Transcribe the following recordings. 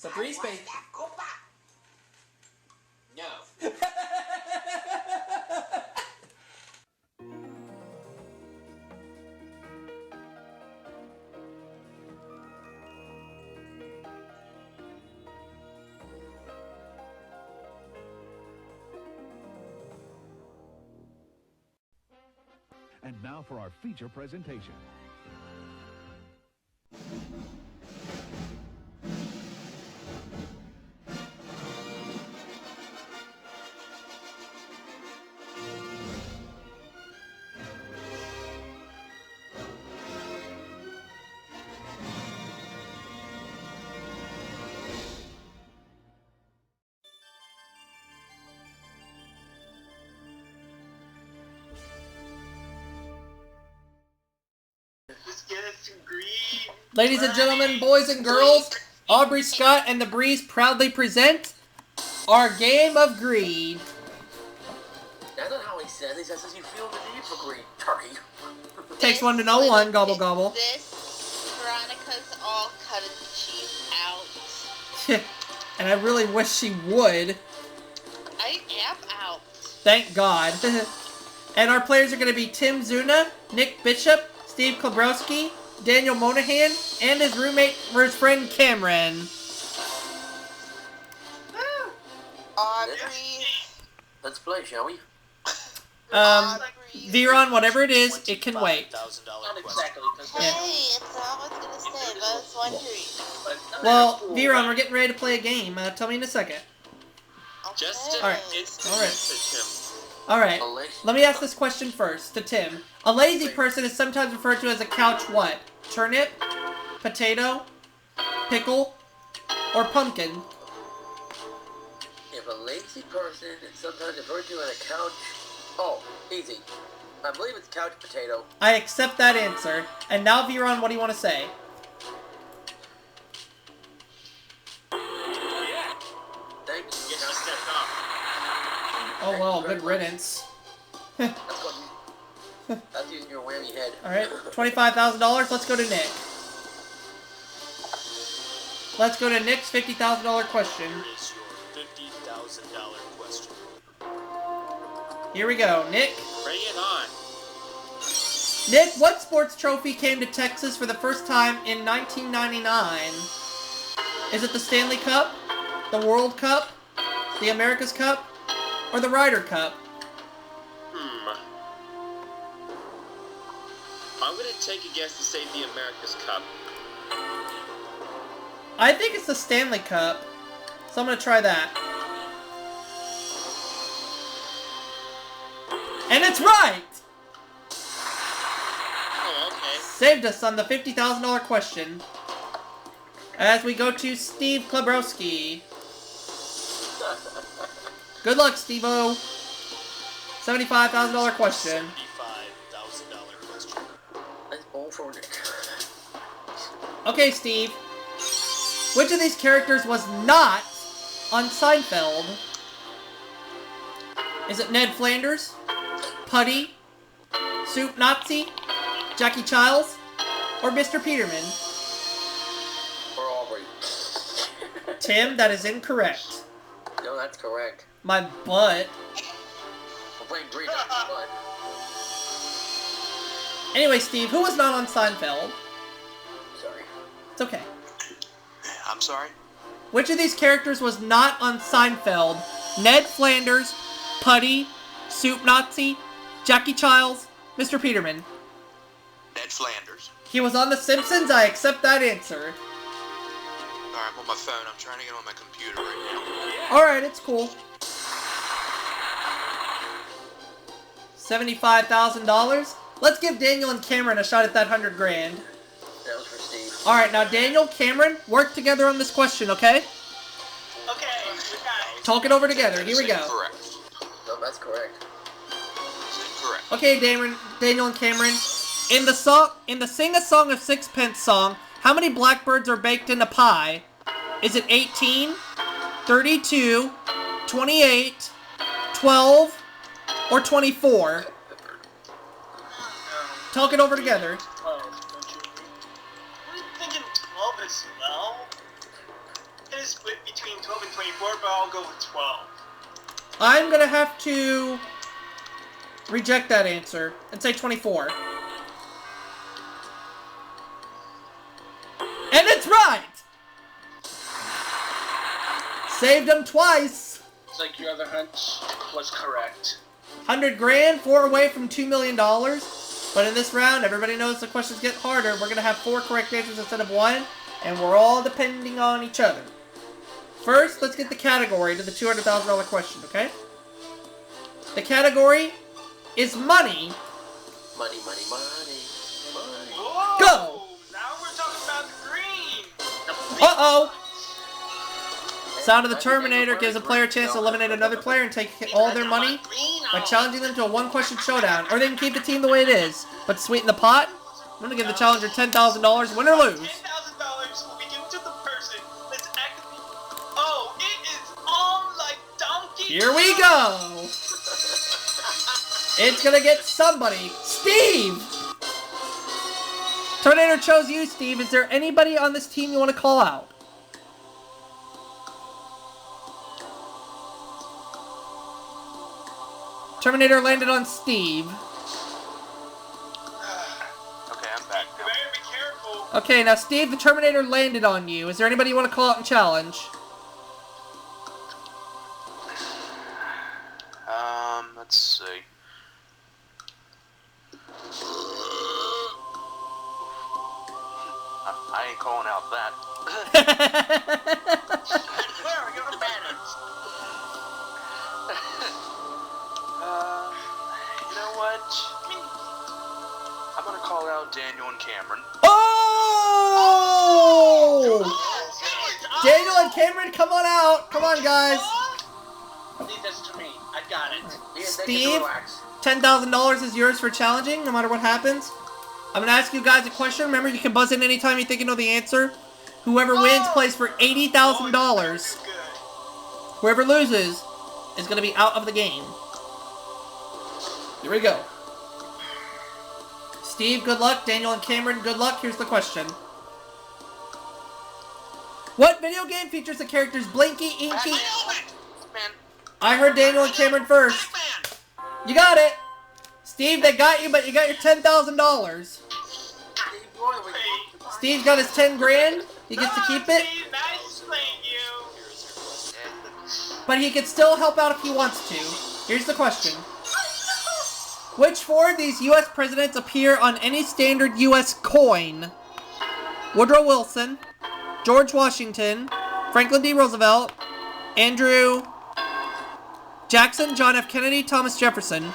So 3 space. No. And now for our feature presentation. Let's get it to green. Ladies and gentlemen, boys and girls, Aubrey Scott and the Breeze proudly present our game of greed. That's not how he says. He says you feel the need for greed. Turkey. Takes one to know one, gobble gobble. This Veronica's all cut the cheese out. And I really wish she would. I am out. Thank God. And our players are going to be Tim Zuna, Nick Bishop, Steve Klobrowski, Daniel Monahan, and his roommate or his friend Cameron. Aubrey. Let's play, shall we? Viron, whatever it is, it can wait. Not exactly. Hey, it's all I was gonna say, but I was wondering. Well, Viron, we're getting ready to play a game. Tell me in a second. Just All right. Tim. Alright, let me ask this question first to Tim. A lazy person is sometimes referred to as a couch what? Turnip? Potato? Pickle? Or pumpkin? If a lazy person is sometimes referred to as a couch... Oh, easy. I believe it's couch potato. I accept that answer. And now, Viron, what do you want to say? Thank you. Oh well, good riddance. That's using your whammy head. Alright, $25,000. Let's go to Nick. Let's go to Nick's $50,000 question. Here is your $50,000 question. Here we go, Nick. Bring it on. Nick, what sports trophy came to Texas for the first time in 1999? Is it the Stanley Cup, the World Cup, the America's Cup, or the Ryder Cup? I'm going to take a guess to say the America's Cup. I think it's the Stanley Cup, so I'm going to try that. And it's right! Oh, okay. Saved us on the $50,000 question. As we go to Steve Klobrowski. Good luck, Steve-O. $75,000 question. $75,000 question. Let's bowl for Nick. Okay, Steve. Which of these characters was not on Seinfeld? Is it Ned Flanders, Putty, Soup Nazi, Jackie Childs, or Mr. Peterman? Or Aubrey. Tim, that is incorrect. No, that's correct. My butt. We're playing green, but... Anyway, Steve, who was not on Seinfeld? Sorry. It's okay. I'm sorry? Which of these characters was not on Seinfeld? Ned Flanders, Putty, Soup Nazi, Jackie Childs, Mr. Peterman? Ned Flanders. He was on The Simpsons. I accept that answer. Alright, I'm on my phone. I'm trying to get on my computer right now. Alright, it's cool. $75,000. Let's give Daniel and Cameron a shot at that $100,000. That was for Steve. Alright, now Daniel, Cameron, work together on this question, okay? Okay, we got it. Talk it over together. Here we go. Correct. No, that's correct. It's incorrect. Okay, Daniel and Cameron. In the Sing a Song of Sixpence song, how many blackbirds are baked in a pie? Is it 18, 32, 28, 12, or 24? Talk it over together. 12, don't you agree? What are you thinking 12 as well? It is but I'll go with 12. I'm gonna have to reject that answer and say 24. And it's right! Saved him twice. It's like your other hunch was correct. 100 grand, 4 away from $2 million. But in this round, everybody knows the questions get harder. We're gonna have 4 correct answers instead of 1, and we're all depending on each other. First, let's get the category to the $200,000 question, okay? The category is money. Money, money, money, money. Whoa! Go! Now we're talking about the green. Uh-oh! Sound of the Terminator gives a player a chance to eliminate another player and take all their money by challenging them to a 1-question showdown. Or they can keep the team the way it is. But to sweeten the pot, I'm going to give the challenger $10,000, win or lose. $10,000 will be given to the person that's actively... Oh, it is on like Donkey Here we go! It's going to get somebody. Steve! Terminator chose you, Steve. Is there anybody on this team you want to call out? Terminator landed on Steve. Okay, I'm back You now. better be careful. Okay, now Steve, the Terminator landed on you. Is there anybody you want to call out and challenge? Let's see. I ain't calling out that. Where are your manners? You know what? I'm gonna call out Daniel and Cameron. Oh! Daniel and Cameron, come on out. Come on, guys. Leave this to me. I got it. Steve, $10,000 is yours for challenging, no matter what happens. I'm going to ask you guys a question. Remember, you can buzz in anytime you think you know the answer. Whoever wins plays for $80,000. Whoever loses is going to be out of the game. Here we go. Steve, good luck. Daniel and Cameron, good luck. Here's the question. What video game features the characters Blinky, Inky... Man. I heard Daniel and Cameron first. You got it. Steve, they got you, but you got your $10,000. Steve's got his 10 grand. He gets to keep it. Nice playing you. But he can still help out if he wants to. Here's the question. Which 4 of these U.S. presidents appear on any standard U.S. coin? Woodrow Wilson, George Washington, Franklin D. Roosevelt, Andrew Jackson, John F. Kennedy, Thomas Jefferson.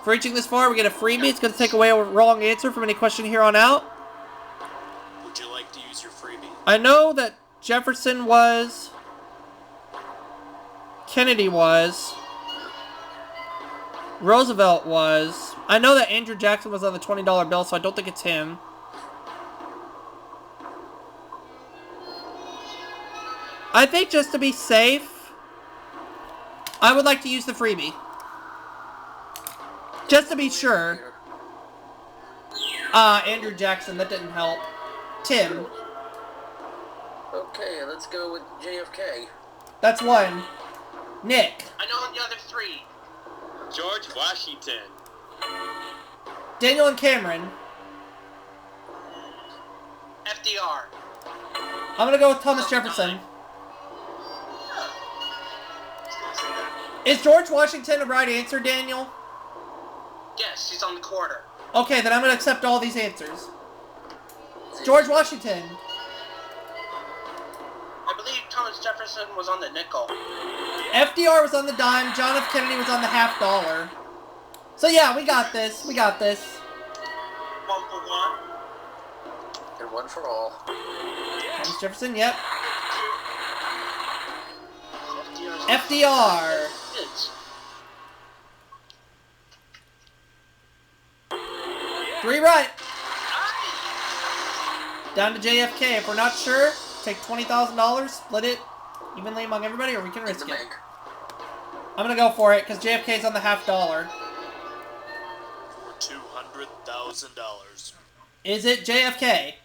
For reaching this far, we get a freebie. It's going to take away a wrong answer from any question here on out. Would you like to use your freebie? I know that Jefferson was. Kennedy was. Roosevelt was. I know that Andrew Jackson was on the $20 bill, so I don't think it's him. I think just to be safe, I would like to use the freebie. Just to be sure. Andrew Jackson, that didn't help. Tim. Okay, let's go with JFK. That's 1. Nick. I know the other 3. George Washington. Daniel and Cameron. FDR. I'm gonna go with Thomas Jefferson. Is George Washington a right answer, Daniel? Yes, he's on the quarter. Okay, then I'm gonna accept all these answers. George Washington. I believe Thomas Jefferson was on the nickel. FDR was on the dime. John F. Kennedy was on the $50. So yeah, we got this. We got this. 1 for 1. And 1 for all. Thomas Jefferson, yep. FDR. FDR. It's 3 right. Down to JFK. If we're not sure, take $20,000, split it evenly among everybody, or we can risk it. I'm gonna go for it because JFK's on the $50. For $200,000. Is it JFK?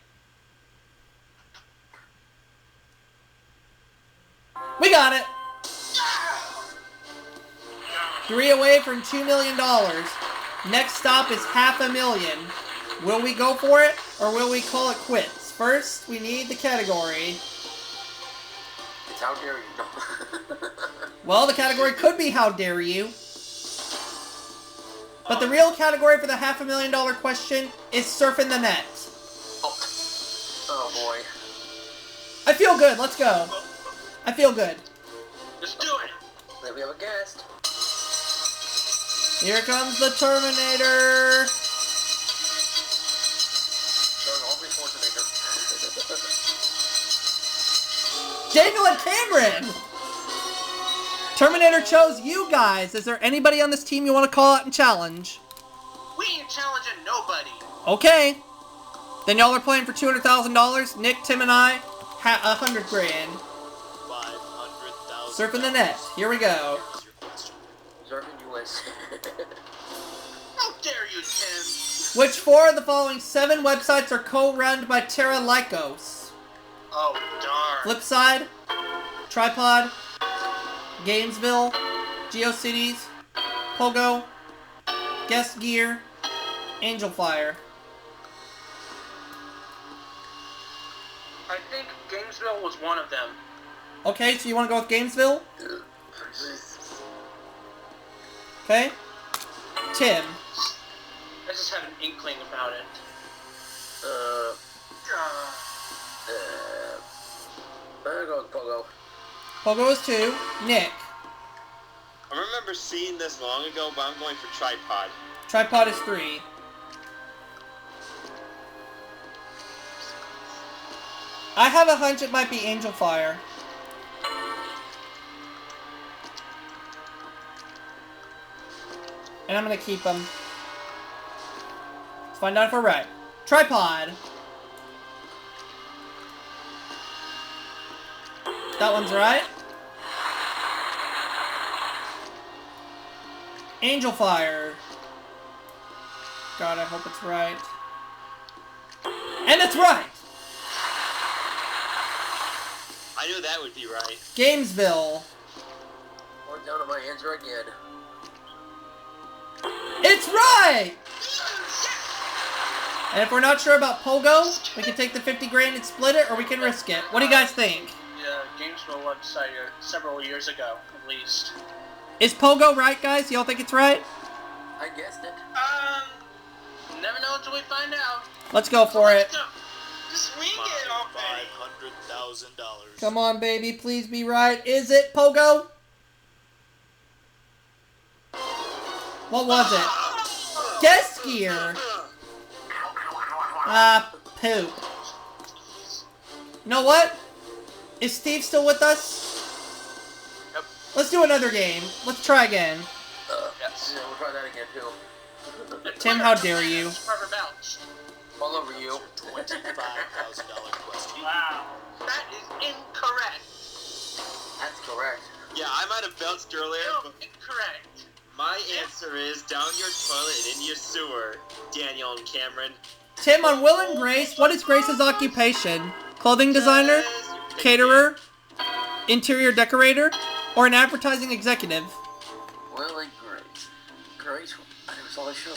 We got it. 3 away from $2 million. Next stop is $500,000. Will we go for it, or will we call it quits? First, we need the category. It's how dare you. No. Well, the category could be how dare you. But the real category for the $500,000 question is surfing the net. Oh boy. I feel good. Let's go. I feel good. Let's do it. Then we have a guest. Here comes the Terminator. Daniel and Cameron! Terminator chose you guys. Is there anybody on this team you want to call out and challenge? We ain't challenging nobody. Okay. Then y'all are playing for $200,000. Nick, Tim, and I, $100,000. 500,000. Surfing the net. Here we go. Surfing US. How dare you, Tim? Which 4 of the following 7 websites are co-run by Terra Lycos? Oh, darn. Flipside, Tripod, Gainesville, GeoCities, Pogo, Guest Gear, Angel Fire. I think Gainesville was one of them. Okay, so you want to go with Gainesville? Okay. Tim. I just had an inkling about it. I'm gonna go with Pogo. Pogo is 2. Nick. I remember seeing this long ago, but I'm going for Tripod. Tripod is 3. I have a hunch it might be Angel Fire. And I'm gonna keep them. Let's find out if we're right. Tripod. That one's right. Angel Fire. God, I hope it's right. And it's right! I knew that would be right. Gamesville. Going down to my answer again. It's right! And if we're not sure about Pogo, we can take the $50,000 and split it, or we can risk it. What do you guys think? Yeah, Gainesville website several years ago, at least. Is Pogo right, guys? Y'all think it's right? I guessed it. Never know until we find out. Let's go for it. Let's go. Just wing it already. $500,000. Come on, baby. Please be right. Is it Pogo? What was it? Guest Gear. Poop. You know what? Is Steve still with us? Yep. Let's do another game. Let's try again. Yes. Yeah, we'll try that again too. Tim, how dare you? Rubber bounce. All over you. $25,000 question. Wow. That is incorrect. That's correct. Yeah, I might have bounced earlier, No, but incorrect. my answer is down your toilet and in your sewer, Daniel and Cameron. Tim, on Will and Grace, what is Grace's occupation? Clothing designer? Caterer? Interior decorator? Or an advertising executive? Well, like Grace. Grace, I never saw this show.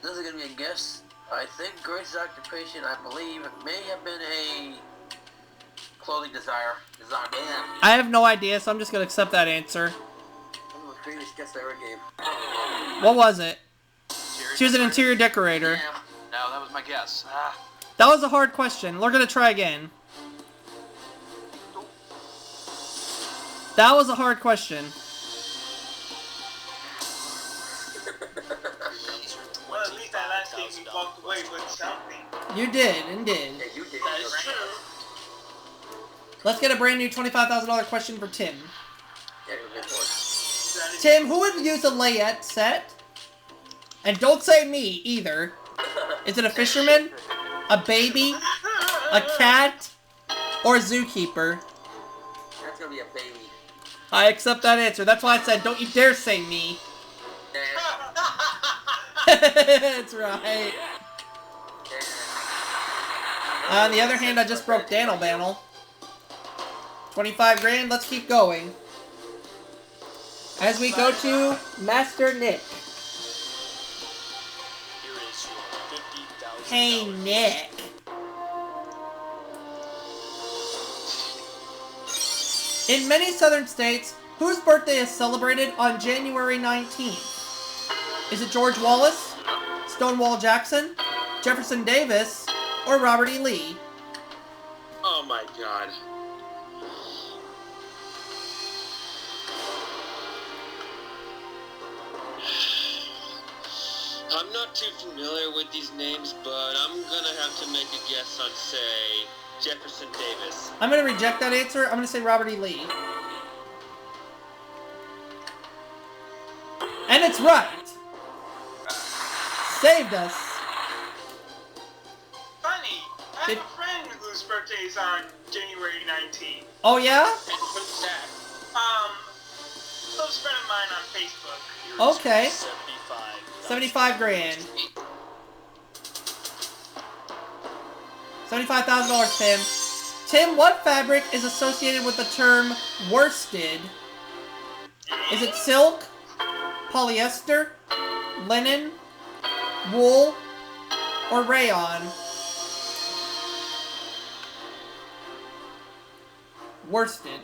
This is gonna be a guess. I think Grace's occupation, I believe, may have been a clothing designer. Yeah. I have no idea, so I'm just going to accept that answer. One of the previous guess I ever gave. What was it? She was an interior decorator. Yeah. No, that was my guess. That was a hard question. We're going to try again. That was a hard question. Well, at least that last thing we walked away with something. You did, indeed. Yeah, you did. That is true. Let's get a brand new $25,000 question for Tim. Yeah, you're good for it. That is Tim, who would use a layette set? And don't say me, either. Is it a fisherman? A baby? A cat? Or a zookeeper? That's gonna be a baby. I accept that answer. That's why I said, don't you dare say me. That's right. On the other hand, I just broke Daniel Banel. 25 grand. Let's keep going. As we go to Master Nick. Here is your $50,000. Hey, Nick. In many southern states, whose birthday is celebrated on January 19th? Is it George Wallace, Stonewall Jackson, Jefferson Davis, or Robert E. Lee? Oh my god. I'm not too familiar with these names, but I'm gonna have to make a guess on, say, Jefferson Davis. I'm going to reject that answer. I'm going to say Robert E. Lee. And it's right. Saved us. Funny, I have a friend whose birthday is on January 19th. Oh, yeah? Who's that? Close friend of mine on Facebook. Here is Okay. your 75,000. 75 grand. $75,000, Tim. Tim, what fabric is associated with the term worsted? Is it silk, polyester, linen, wool, or rayon? Worsted.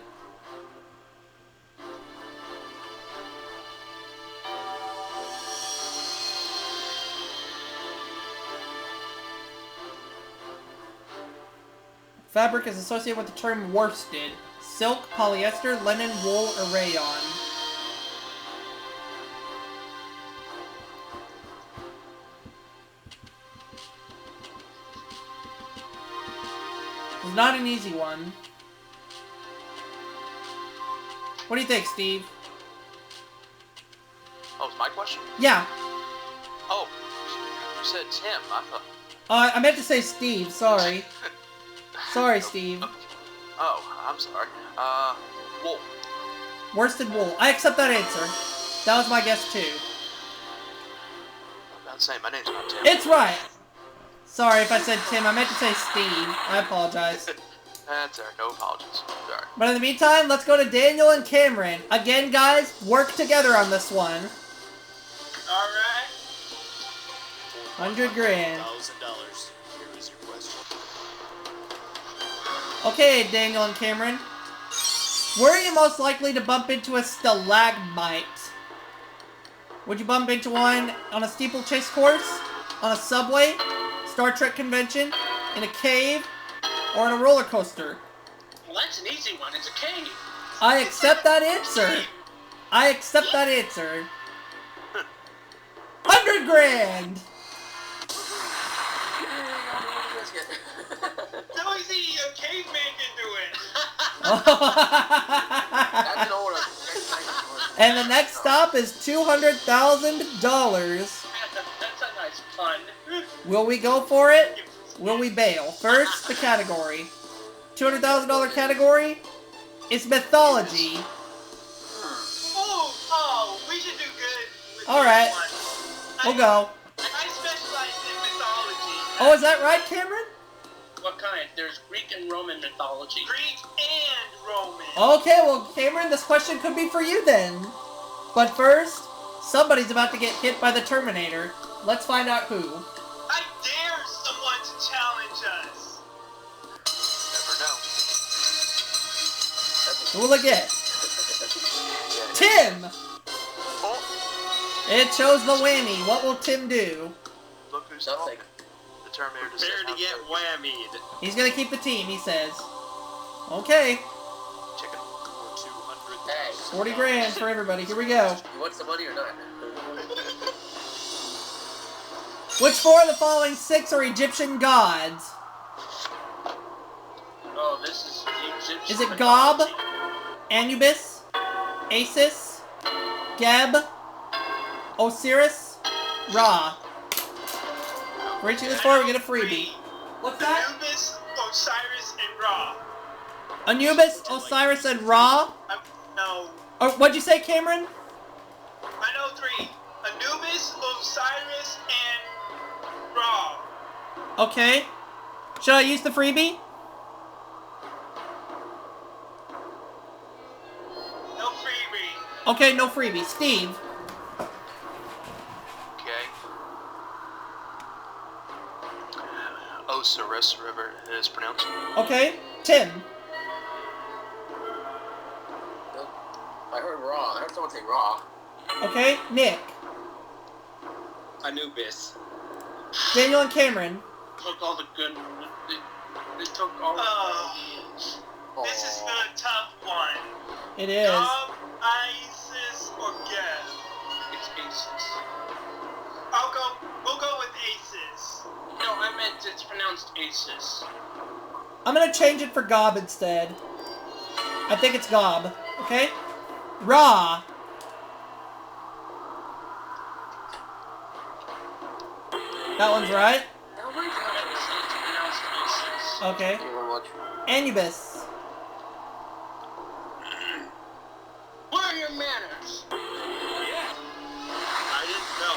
Fabric is associated with the term worsted. Silk, polyester, linen, wool, or rayon. It's not an easy one. What do you think, Steve? Oh, it's my question? Yeah. Oh, you said Tim. I thought. I meant to say Steve, sorry. Sorry, Steve. Oh, I'm sorry. Wool. Worsted wool. I accept that answer. That was my guess, too. I'm saying my name's not Tim. It's right. Sorry if I said Tim. I meant to say Steve. I apologize. That's alright. No apologies. Sorry. But in the meantime, let's go to Daniel and Cameron. Again, guys, work together on this one. Alright. 100 grand. $1,000. Here is your question. Okay, Daniel and Cameron. Where are you most likely to bump into a stalagmite? Would you bump into one on a steeplechase course, on a subway, Star Trek convention, in a cave, or on a roller coaster? Well, that's an easy one. It's a cave. I accept that answer. I accept that answer. 100 grand! So easy, a caveman can do it. That's an old one. And the next stop is $200,000. That's a nice pun. Will we go for it? Will we bail? First, the category. $200,000 category is mythology. Oh, we should do good with Alright. this one. We'll go. I specialize in mythology. Oh, is that right, Cameron? What kind? There's Greek and Roman mythology. Greek and Roman. Okay, well, Cameron, this question could be for you then. But first, somebody's about to get hit by the Terminator. Let's find out who. I dare someone to challenge us. Never know. Who will it get? Tim! Oh, It chose the whammy. What will Tim do? look who's Nothing. The Terminator just Prepare said to get whammied. He's gonna keep the team, he says. Okay, chicken. For Hey. 40 grand for everybody. Here we go. You want some money or not? Which four of the following six are Egyptian gods? Oh, this is the Egyptian Is it Gob, mythology. Anubis, Asis, Geb, Osiris, Ra? For each of these four, we get a freebie. What's that? Anubis, Osiris, and Ra. Anubis, Osiris, and Ra? No, Or what'd you say, Cameron? I know three. Anubis, Osiris, and Ra. Okay. Should I use the freebie? Okay, no freebie. Steve. Okay. Osiris River is pronounced. Okay, Tim. I heard raw. I heard someone say raw. Okay, Nick. Anubis. Daniel and Cameron. Took all the good. They took all. This is the tough one. It is. Isis or Geb? It's Aces. We'll go with Aces. No, I meant it's pronounced Aces. I'm gonna change it for Gob instead. I think it's Gob. Okay? Ra. That one's right. Oh my god. It's pronounced Aces. Okay. Thank you very much. Anubis. What are your manners? I didn't know.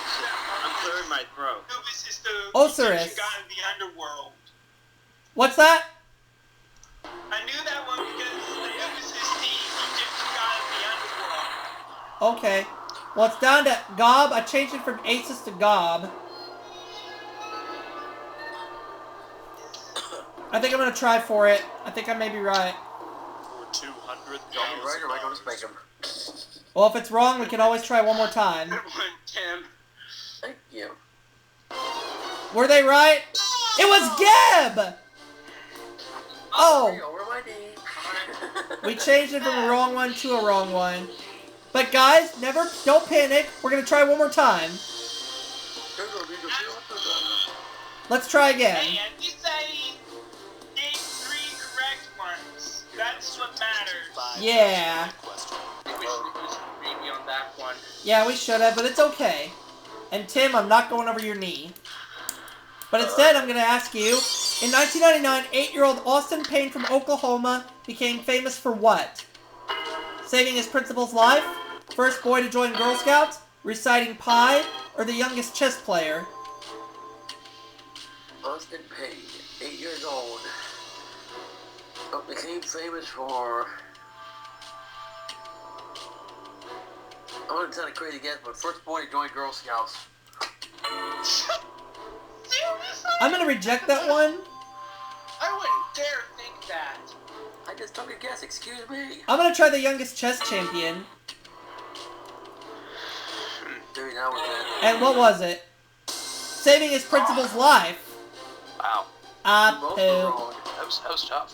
I'm clearing my throat. Anubis is the Osiris. Egyptian god of the underworld. What's that? I knew that one because Anubis is the Egyptian god of the underworld. Okay. Well, it's down to Gob. I changed it from Aces to Gob. I think I'm gonna try for it. I think I may be right. For $200. Y'all right or am I going to spank him? Well, if it's wrong, we can always try one more time. Tim. Thank you. Were they right? It was Geb! Oh! Over my knee. We changed it from a wrong one to a wrong one. But guys, don't panic. We're gonna try one more time. Let's try again. Hey, and you say gave 3 correct ones. That's what matters. Yeah. Question. I think we should do some maybe on that one. Yeah, we should have, but it's okay. And Tim, I'm not going over your knee. But instead, I'm gonna ask you, in 1999, 8-year-old Austin Payne from Oklahoma became famous for what? Saving his principal's life? First boy to join Girl Scouts? Reciting Pi? Or the youngest chess player? Austin Payne, 8 years old. Became famous for... I wouldn't sound a crazy guess, but first boy to join Girl Scouts. Seriously? I'm gonna reject that one. I wouldn't dare think that. I just took a guess, excuse me. I'm gonna try the youngest chess champion. Doing that with that. And what was it? Saving his principal's life. Wow. Both Poo. were wrong. That was tough.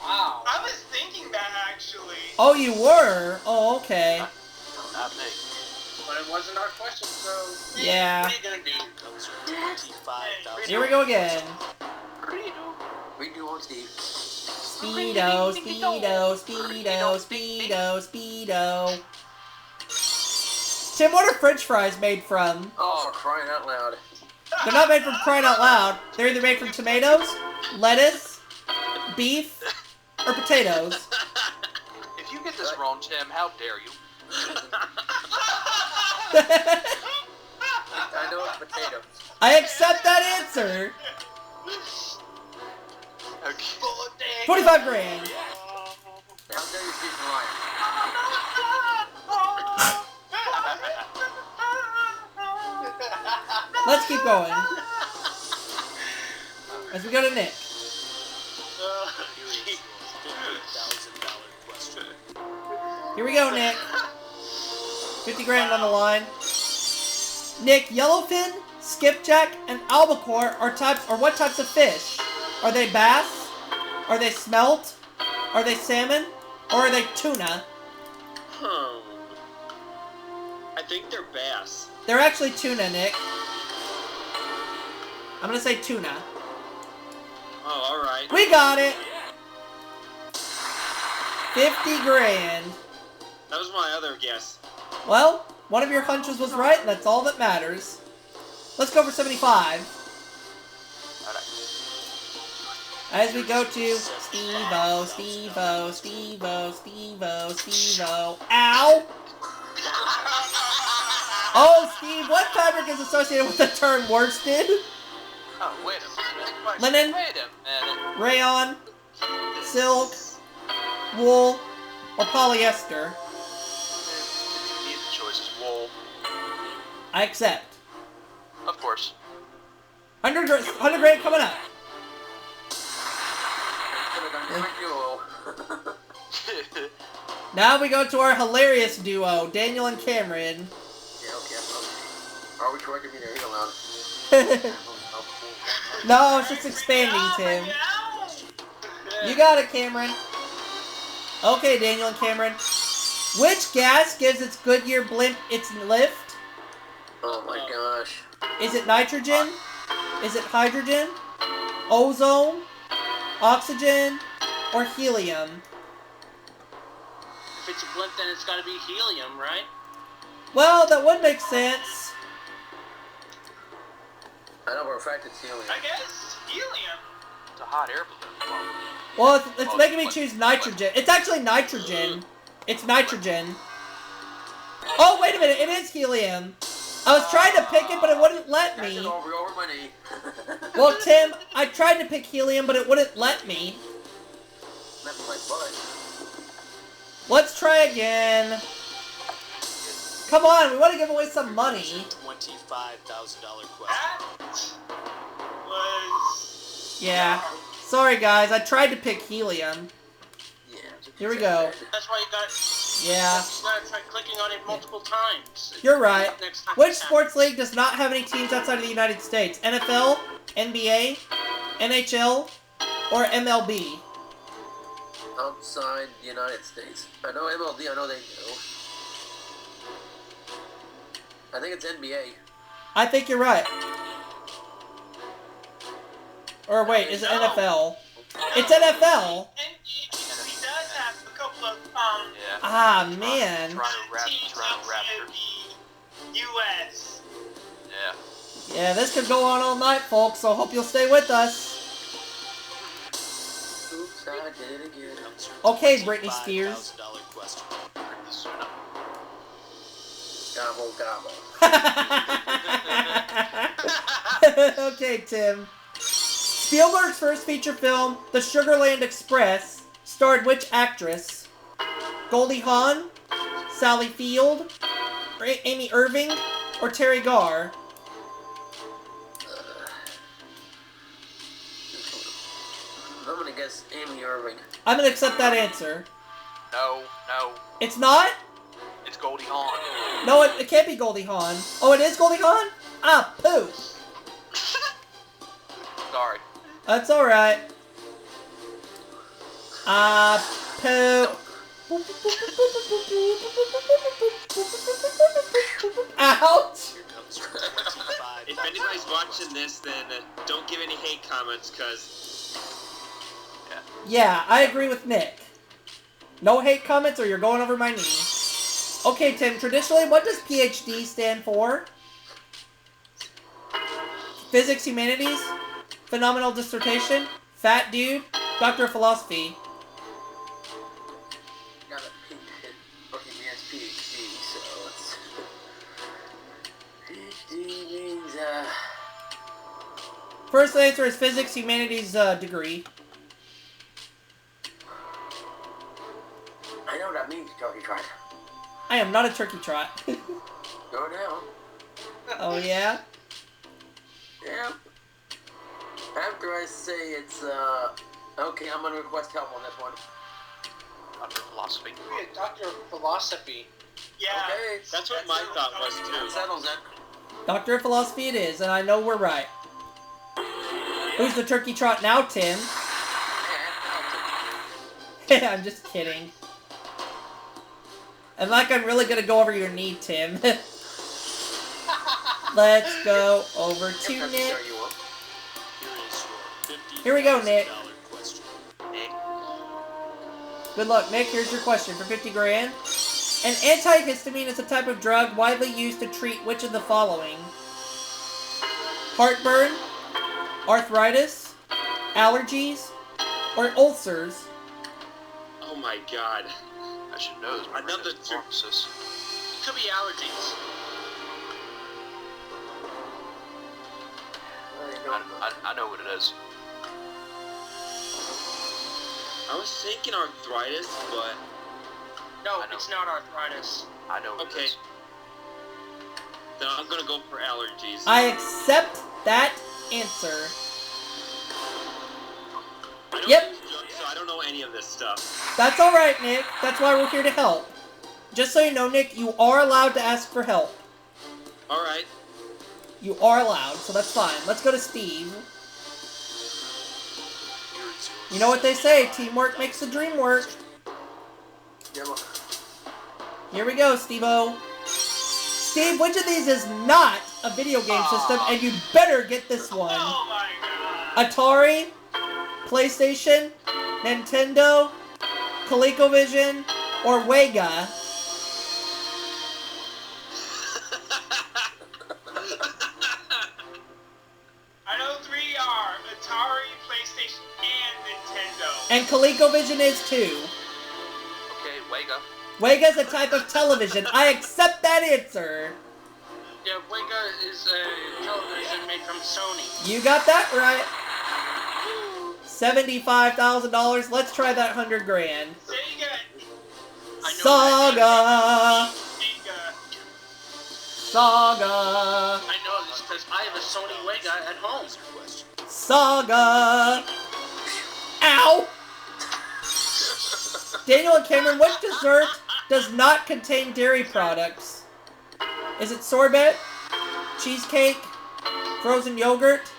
Wow. I was thinking that actually. Oh, you were? Oh, okay. Not me. But it wasn't our question, so. Yeah. What are you gonna do? Comes for $25,000. Here we go again. Redo on Steve. Speedo, speedo, speedo, speedo, speedo. Tim, what are French fries made from? Oh, for crying out loud. They're not made from crying out loud. They're either made from tomatoes, lettuce, beef, or potatoes. If you get this wrong, Tim, how dare you? I know it's potatoes. I accept that answer. Okay. 25 grand. How dare you speak the line? Let's keep going. As we go to Nick. Here is your $50,000 question. Here we go, Nick. 50 grand on the line. Nick, yellowfin, skipjack, and albacore are what types of fish? Are they bass? Are they smelt? Are they salmon? Or are they tuna? I think they're bass. They're actually tuna, Nick. I'm gonna say tuna. Oh, alright. We got it! 50 grand. That was my other guess. Well, one of your hunches was right, and that's all that matters. Let's go for 75. As we go to Steve-O, Steve-O, Steve-O, Steve-O, Steve-O. Ow! Oh, Steve, what fabric is associated with the term worsted? Oh, wait a minute. Linen? Wait a minute. Rayon? Silk? Wool? Or polyester? I accept. Of course. 100 grand coming up. Dynamic duo. Now we go to our hilarious duo, Daniel and Cameron. Yeah, okay. Are we correcting me there? You're allowed. No, it's just expanding, Tim. You got it, Cameron. Okay, Daniel and Cameron. Which gas gives its Goodyear blimp its lift? Oh my gosh. Is it nitrogen? Is it hydrogen? Ozone? Oxygen? Or helium? If it's a blimp, then it's gotta be helium, right? Well, that would make sense. I know for a fact it's helium. I guess helium. It's a hot air balloon. Well, it's making me choose nitrogen. It's actually nitrogen. It's nitrogen. Oh, wait a minute. It is helium. I was trying to pick it, but it wouldn't let That's me. it over my knee. Well, Tim, I tried to pick helium, but it wouldn't let me. That's my butt. Let's try again. Come on, we want to give away some money. $25,000 question. That was. Yeah. Sorry, guys. I tried to pick helium. Yeah. Here we go. That's why you gotta Yeah. try clicking on it multiple times. You're right. Next time Which it sports league does not have any teams outside of the United States? NFL, NBA, NHL, or MLB? Outside the United States. I know MLB, I know they do. I think it's NBA. I think you're right. Or wait, is it NFL? It's NFL. And he does have a couple of Yeah. Ah, man. teams outside of the U.S. Yeah. Yeah, this could go on all night, folks, so hope you'll stay with us. Oops, I did it again. Okay, Britney Spears. $25,000 question. Gobble, gobble. Okay, Tim. Spielberg's first feature film, The Sugarland Express, starred which actress? Goldie Hawn, Sally Field, Amy Irving, or Terry Garr? I'm gonna guess Amy Irving. I'm gonna accept that answer. No, no. It's not? It's Goldie Hawn. No, it can't be Goldie Hawn. Oh, it is Goldie Hawn? Ah, poo. Sorry. That's alright. Ah, poo. Ouch! Here comes your $25,000 If anybody's watching question. this, then don't give any hate comments, cause Yeah, I agree with Nick. No hate comments or you're going over my knee. Okay, Tim, traditionally, what does PhD stand for? Physics, humanities, phenomenal dissertation, fat dude, Doctor of Philosophy. Got a pink hit. Okay, man's PhD, so let's. PhD means, First answer is physics, humanities degree. I know what that means, Turkey Trot. I am not a turkey trot. Go now. Oh, yeah? Yep. After I say it's, okay, I'm gonna request help on this one. Doctor of Philosophy. Be a doctor of philosophy. Yeah. Okay, that's what my thought was that too. settles it. Doctor of Philosophy it is, and I know we're right. Who's the turkey trot now, Tim? I'm just kidding. And like I'm really gonna go over your knee, Tim. Let's go over to Nick. Here is your Here we go, Nick. $50,000 question. Good luck, Nick. Here's your question for 50 grand. An antihistamine is a type of drug widely used to treat which of the following? Heartburn, arthritis, allergies, or ulcers? Oh my god. I should know this. My Another brother's a pharmacist. Could be allergies. I know what it is. I was thinking arthritis, but no, I know. it's not arthritis. I know what Okay. it is. Then I'm gonna go for allergies. I accept that answer. I don't Yep. use drugs, so I don't know any of this stuff. That's alright, Nick. That's why we're here to help. Just so you know, Nick, you are allowed to ask for help. Alright. You are allowed, so that's fine. Let's go to Steve. You know what they say, teamwork makes the dream work. Yellow. Here we go, Steve-O. Steve, which of these is not a video game system, and you better get this one? Oh my god. Atari, PlayStation, Nintendo, ColecoVision, or Wega? I know 3 are Atari, PlayStation, and Nintendo. And ColecoVision is too. Okay, Wega. Wega's a type of television. I accept that answer. Yeah, Wega is a television made from Sony. You got that right. $75,000. Let's try that $100,000. Sega. Saga. Sega. Saga. I know this because I have a Sony Wega at home. Saga. Ow. Daniel and Cameron, what dessert does not contain dairy products? Is it sorbet, cheesecake, frozen yogurt,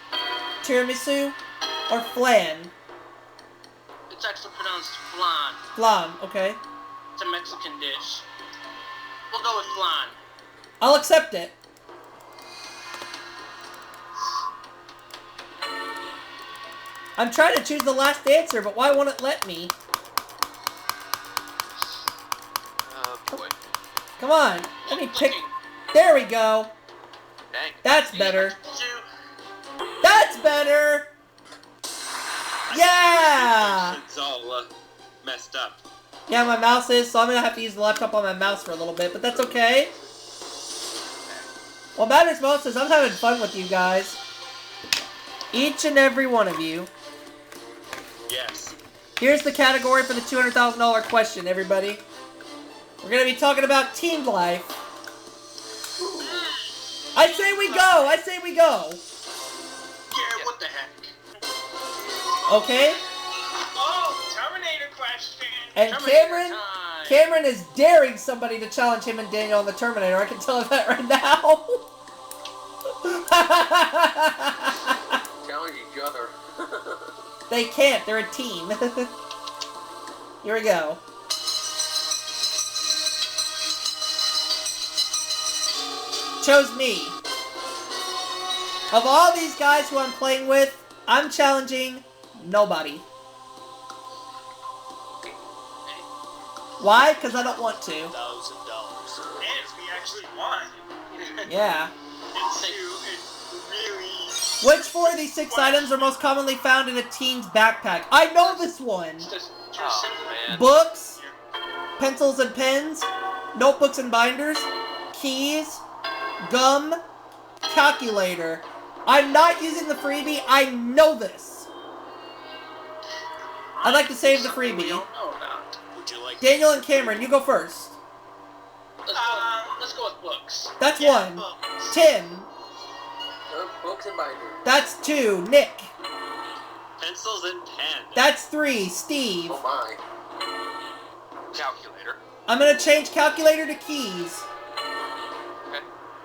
tiramisu, or flan? It's actually pronounced flan. Flan, okay. It's a Mexican dish. We'll go with flan. I'll accept it. I'm trying to choose the last answer, but why won't it let me? Boy. Come on, let me pick. There we go. Dang. That's better. That's better. Yeah. It's all messed up. Yeah, my mouse is, so I'm gonna have to use the laptop on my mouse for a little bit, but that's okay. What matters most is I'm having fun with you guys. Each and every one of you. Yes. Here's the category for the $200,000 question, everybody. We're gonna be talking about team life. I say we go! I say we go! Yeah, what the heck? Okay? Oh, Terminator question. And Terminator Cameron time. is daring somebody to challenge him and Daniel on the Terminator. I can tell you that right now. Challenge each other. They can't. They're a team. Here we go. Chose me. Of all these guys who I'm playing with, I'm challenging nobody. Why? Because I don't want to. $1,000. And we actually won. Yeah. It's you and really. Which 4 of these 6 items are most commonly found in a teen's backpack? I know this one. Just Oh, simple. man. Books, pencils and pens, notebooks and binders, keys, gum, calculator. I'm not using the freebie. I know this. I'd like to save the We freebie. don't know about. Would you like Daniel and Cameron, you go first. Let's go with books. That's Yeah, 1. books. Tim. Books and binders. That's 2. Nick. Pencils and pens. That's 3. Steve. Oh my. Calculator. I'm gonna change calculator to keys.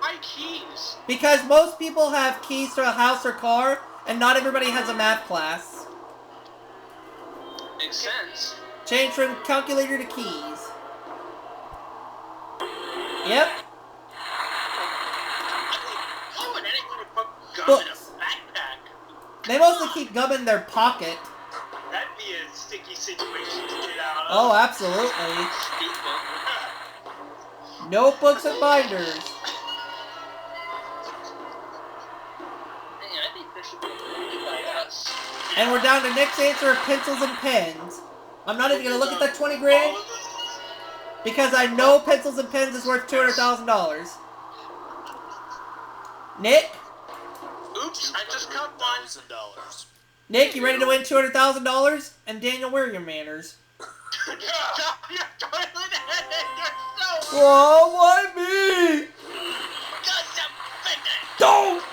My keys. Because most people have keys to a house or car, and not everybody has a math class. Makes sense. Change from calculator to keys. Yep. Why would anyone put gum Books. in a backpack? They mostly keep gum in their pocket. That'd be a sticky situation to get out of. Oh, absolutely. Stupid. Notebooks and binders. Hey, I think there should be a movie by us. And we're down to Nick's answer of pencils and pens. I'm not even going to look at that 20 grand because I know pencils and pens is worth $200,000. Nick? Oops, I just cut one. $1,000. Nick, you ready to win $200,000? And Daniel, where are your manners? Stop your toilet head. You're so. Whoa, why me? Cause I'm Don't!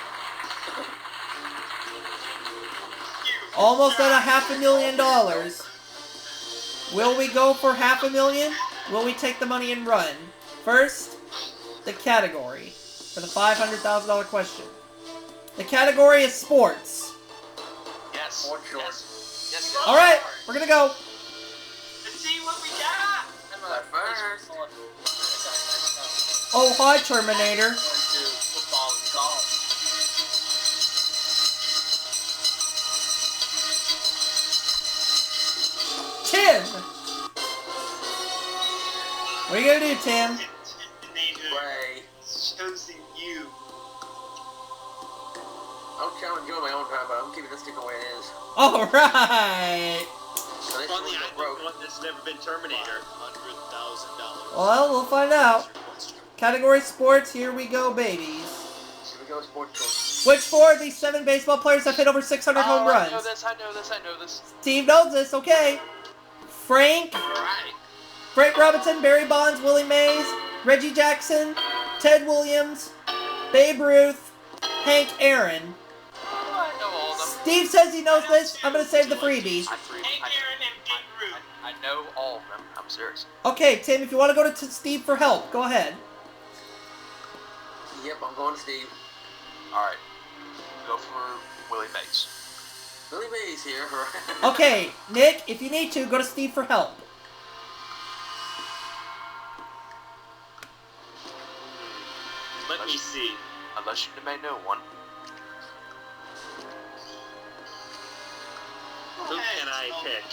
Almost at $500,000. Will we go for $500,000? Will we take the money and run? First, the category for the $500,000 question. The category is sports. Yes. Sports shorts. Yes. All right, we're gonna go. Let's see what we got. But first, Oh, hi, Terminator. Football and golf. Tim. What are you gonna do, Tim? play. Chosen you. I'm trying to enjoy my own time, but I'm keeping this stick the way it is. All right. So this Funny, one's I broke. know one that's never been Terminator. $100,000. Well, we'll find out. Category sports. Here we go, babies. Here we go, sports shorts. Which four of these 7 baseball players have hit over 600 home runs? I know this. Steve knows this. Okay. Frank Robinson, Barry Bonds, Willie Mays, Reggie Jackson, Ted Williams, Babe Ruth, Hank Aaron. I know all of them. Steve says he knows this. I'm gonna save the freebie. Hank Aaron and Big Ruth. I know all of them. I'm serious. Okay, Tim, if you want to go to Steve for help, go ahead. Yep, I'm going to Steve. All right. Go for Willie Mays. Billy Mays here. Okay, Nick, if you need to, go to Steve for help. Let me see. Unless you may know one. Who can I pick?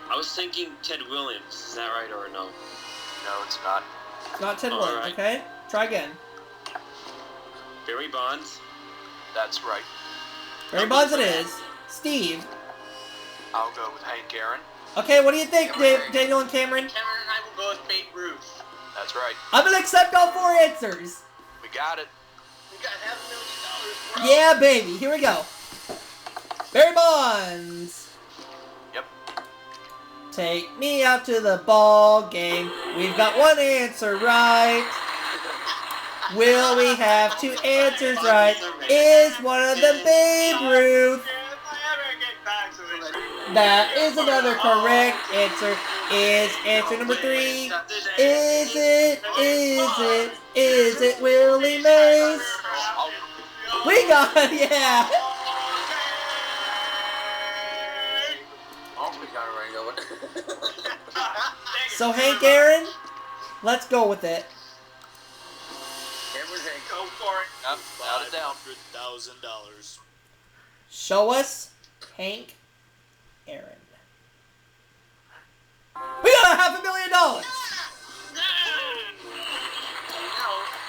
I was thinking Ted Williams. Is that right or no? No, it's not. It's not Ted All Williams, right. okay? Try again. Barry Bonds. That's right. Barry Bonds it is. Steve. I'll go with Hank Aaron. Okay, what do you think, Daniel and Cameron? Cameron and I will go with Babe Ruth. That's right. I'm gonna accept all 4 answers. We got it. We got $500,000, bro. Yeah, baby. Here we go. Barry Bonds. Yep. Take me out to the ball game. We've got 1 answer right. Will we have 2 answers right? Is one of them Babe Ruth? If I ever get back to this. That is another correct answer. Is answer number 3. Is it Willie Mays? We got it, yeah. Oh, we got it right going. So Hank Aaron, let's go with it. Cameron's Hank. Go for it. Yep. Got it down. $100,000. Show us Hank Aaron. We got $500,000. Now,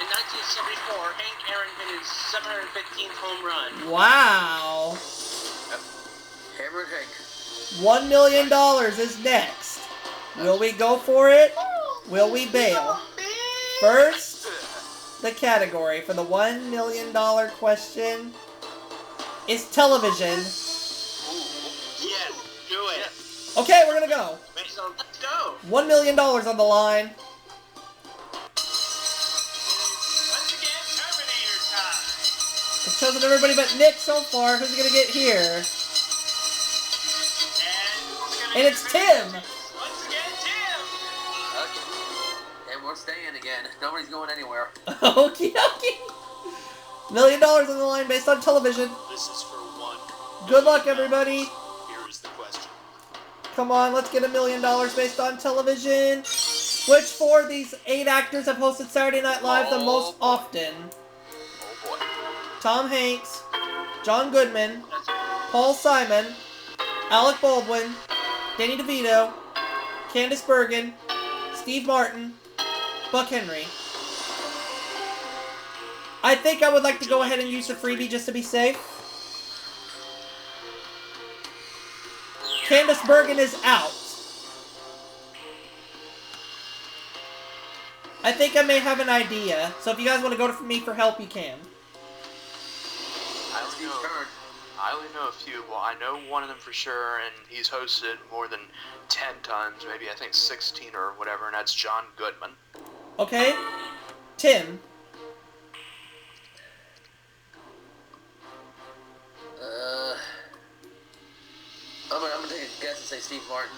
in 1974, Hank Aaron hit his 715th home run. Wow. Cameron's Hank. $1 million is next. Will we go for it? Will we bail? First, the category for the $1 million question is television. Yes, do it. Okay, we're gonna go. So let's go. $1 million on the line. Once again, Terminator time. It's chosen everybody but Nick so far. Who's it gonna get here? And it's Tim. Once again, Tim. And we're staying again. Nobody's going anywhere. Okie dokie. $1 million on the line based on television. This is for $1. Good luck, everybody. Here is the question. Come on, let's get $1 million based on television. Which 4 of these 8 actors have hosted Saturday Night Live the most often? Oh boy. Tom Hanks, John Goodman, Paul Simon, Alec Baldwin, Danny DeVito, Candice Bergen, Steve Martin, Buck Henry. I think I would like to go ahead and use the freebie just to be safe. Candice Bergen is out. I think I may have an idea. So if you guys want to go to me for help, you can. Steve's turn. I only know a few. Well, I know one of them for sure, and he's hosted more than 10 times, maybe I think 16 or whatever, and that's John Goodman. Okay. Tim. I'm gonna take a guess and say Steve Martin.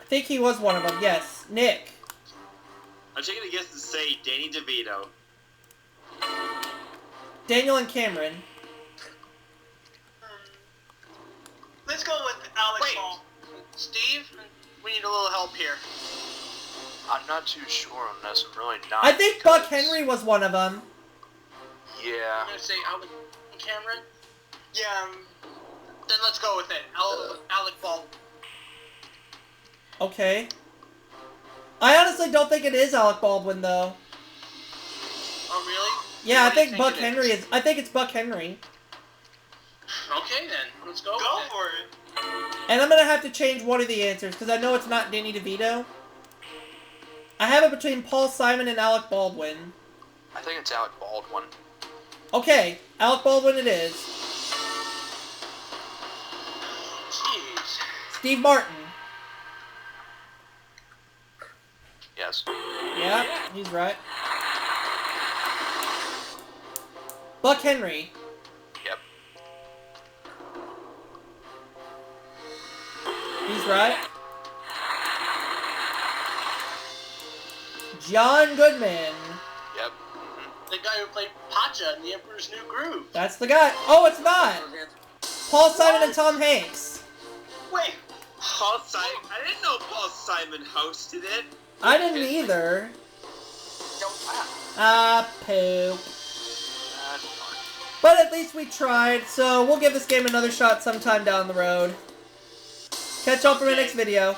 I think he was one of them. Yes. Nick. I'm taking a guess and say Danny DeVito. Daniel and Cameron. Let's go with Alex Wait. Ball. Steve, we need a little help here. I'm not too sure on this. I'm really not. I think Buck because- Henry was one of them. Yeah. I'm gonna say Alec Cameron. Yeah, Then let's go with it. Alec Baldwin. Okay. I honestly don't think it is Alec Baldwin, though. Oh, really? Yeah, I What do you think Buck it Henry is. I think it's Buck Henry. Okay, then. Let's go go with it. for it. And I'm gonna have to change one of the answers, because I know it's not Danny DeVito. I have it between Paul Simon and Alec Baldwin. I think it's Alec Baldwin. Okay, Alec Baldwin it is. Jeez. Steve Martin. Yes. Yeah, he's right. Buck Henry. Yep. He's right. John Goodman. Yep. The guy who played Pacha in The Emperor's New Groove. That's the guy. Oh, it's not. Paul Simon and Tom Hanks. Wait, Paul Simon. I didn't know Paul Simon hosted it. I didn't either. Don't laugh. Poop. That's fine. But at least we tried, so we'll give this game another shot sometime down the road. Catch y'all for my next video.